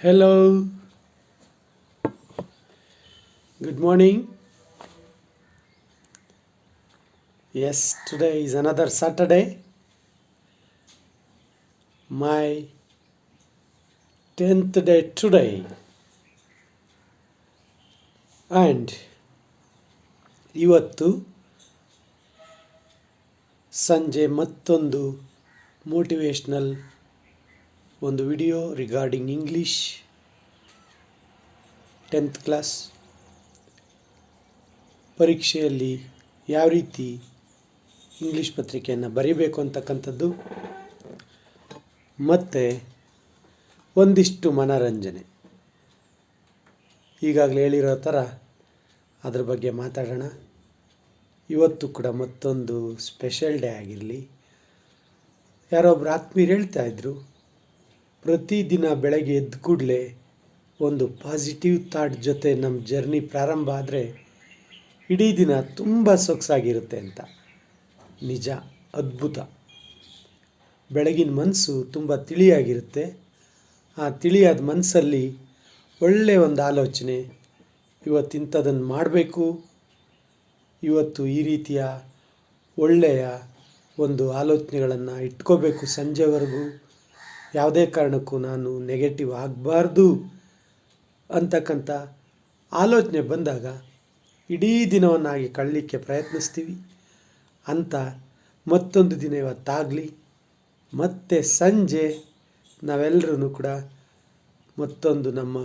Hello, good morning. Yes, today is another Saturday, my 10th day today, and ಇವತ್ತು ಸಂಜೆ ಮತ್ತೊಂದು motivational ಒಂದು video regarding English 10th class ಪರೀಕ್ಷೆಯಲ್ಲಿ ಯಾವ ರೀತಿ ಇಂಗ್ಲೀಷ್ ಪತ್ರಿಕೆಯನ್ನು ಬರೀಬೇಕು ಅಂತಕ್ಕಂಥದ್ದು ಮತ್ತು ಒಂದಿಷ್ಟು ಮನರಂಜನೆ ಈಗಾಗಲೇ ಹೇಳಿರೋ ಥರ ಅದ್ರ ಬಗ್ಗೆ ಮಾತಾಡೋಣ. ಇವತ್ತು ಕೂಡ ಮತ್ತೊಂದು ಸ್ಪೆಷಲ್ ಡೇ ಆಗಿರಲಿ. ಯಾರೊಬ್ಬರು ಆತ್ಮೀಯರು ಹೇಳ್ತಾಯಿದ್ರು, ಪ್ರತಿದಿನ ಬೆಳಗ್ಗೆ ಎದ್ದ ಕೂಡಲೇ ಒಂದು ಪಾಸಿಟಿವ್ ಥಾಟ್ ಜೊತೆ ನಮ್ಮ ಜರ್ನಿ ಪ್ರಾರಂಭ ಆದರೆ ಇಡೀ ದಿನ ತುಂಬ ಸೊಗಸಾಗಿರುತ್ತೆ ಅಂತ. ನಿಜ, ಅದ್ಭುತ. ಬೆಳಗಿನ ಮನಸ್ಸು ತುಂಬ ತಿಳಿಯಾಗಿರುತ್ತೆ. ಆ ತಿಳಿಯಾದ ಮನಸ್ಸಲ್ಲಿ ಒಳ್ಳೆಯ ಒಂದು ಆಲೋಚನೆ, ಇವತ್ತಿಂಥದನ್ನು ಮಾಡಬೇಕು, ಇವತ್ತು ಈ ರೀತಿಯ ಒಳ್ಳೆಯ ಒಂದು ಆಲೋಚನೆಗಳನ್ನು ಇಟ್ಕೋಬೇಕು, ಸಂಜೆವರೆಗೂ ಯಾವುದೇ ಕಾರಣಕ್ಕೂ ನಾನು ನೆಗೆಟಿವ್ ಆಗಬಾರ್ದು ಅಂತಕ್ಕಂಥ ಆಲೋಚನೆ ಬಂದಾಗ ಇಡೀ ದಿನವನ್ನಾಗಿ ಕಳಲಿಕ್ಕೆ ಪ್ರಯತ್ನಿಸ್ತೀವಿ ಅಂತ. ಮತ್ತೊಂದು ದಿನ ಇವತ್ತಾಗಲಿ, ಮತ್ತು ಸಂಜೆ ನಾವೆಲ್ಲರೂ ಕೂಡ ಮತ್ತೊಂದು ನಮ್ಮ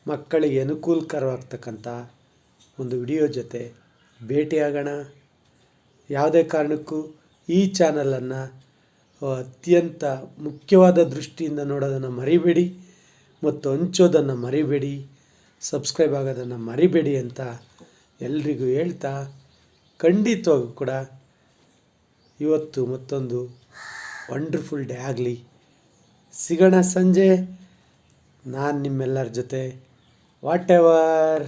ಮಕ್ಕಳಿಗೆ ಅನುಕೂಲಕರವಾಗ್ತಕ್ಕಂಥ ಒಂದು ವಿಡಿಯೋ ಜೊತೆ ಭೇಟಿಯಾಗೋಣ. ಯಾವುದೇ ಕಾರಣಕ್ಕೂ ಈ ಚಾನಲನ್ನು ಅತ್ಯಂತ ಮುಖ್ಯವಾದ ದೃಷ್ಟಿಯಿಂದ ನೋಡೋದನ್ನು ಮರಿಬೇಡಿ ಮತ್ತು ಹಂಚೋದನ್ನು ಮರಿಬೇಡಿ, ಸಬ್ಸ್ಕ್ರೈಬ್ ಆಗೋದನ್ನು ಮರಿಬೇಡಿ ಅಂತ ಎಲ್ರಿಗೂ ಹೇಳ್ತಾ, ಖಂಡಿತವಾಗೂ ಕೂಡ ಇವತ್ತು ಮತ್ತೊಂದು ವಂಡರ್ಫುಲ್ ಡೇ ಆಗಲಿ. ಸಿಗೋಣ ಸಂಜೆ. ನಾನು ನಿಮ್ಮೆಲ್ಲರ ಜೊತೆ ವಾಟ್ ಎವರ್.